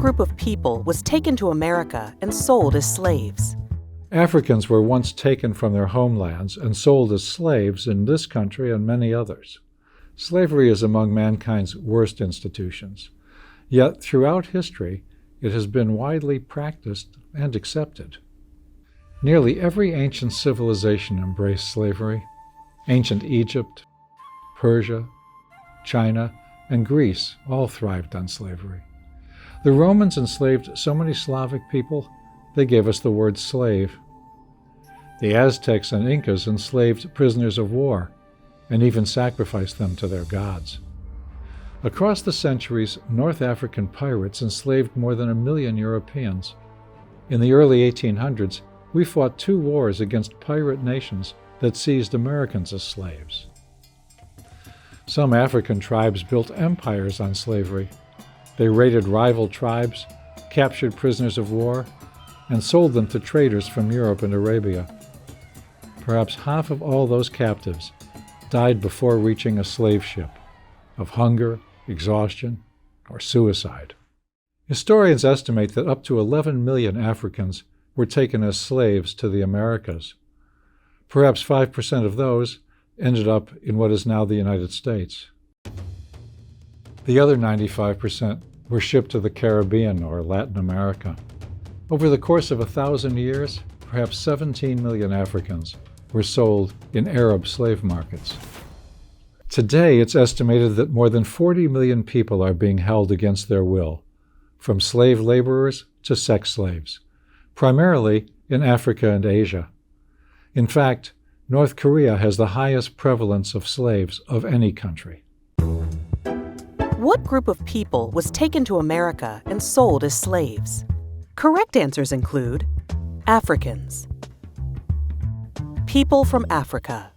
group of people was taken to America and sold as slaves? Africans were once taken from their homelands and sold as slaves in this country and many others. Slavery is among mankind's worst institutions. Yet throughout history, it has been widely practiced and accepted. Nearly every ancient civilization embraced slavery. Ancient Egypt, Persia, China, and Greece all thrived on slavery. The Romans enslaved so many Slavic people, they gave us the word slave. The Aztecs and Incas enslaved prisoners of war and even sacrificed them to their gods. Across the centuries, North African pirates enslaved more than 1 million Europeans. In the early 1800s, we fought 2 wars against pirate nations that seized Americans as slaves. Some African tribes built empires on slavery. They raided rival tribes, captured prisoners of war, and sold them to traders from Europe and Arabia. Perhaps half of all those captives died before reaching a slave ship, of hunger, exhaustion, or suicide. Historians estimate that up to 11 million Africans were taken as slaves to the Americas. Perhaps 5% of those ended up in what is now the United States. The other 95% were shipped to the Caribbean or Latin America. Over the course of 1,000 years, perhaps 17 million Africans were sold in Arab slave markets. Today, it's estimated that more than 40 million people are being held against their will, from slave laborers to sex slaves, primarily in Africa and Asia. In fact, North Korea has the highest prevalence of slaves of any country. What group of people was taken to America and sold as slaves? Correct answers include Africans, people from Africa,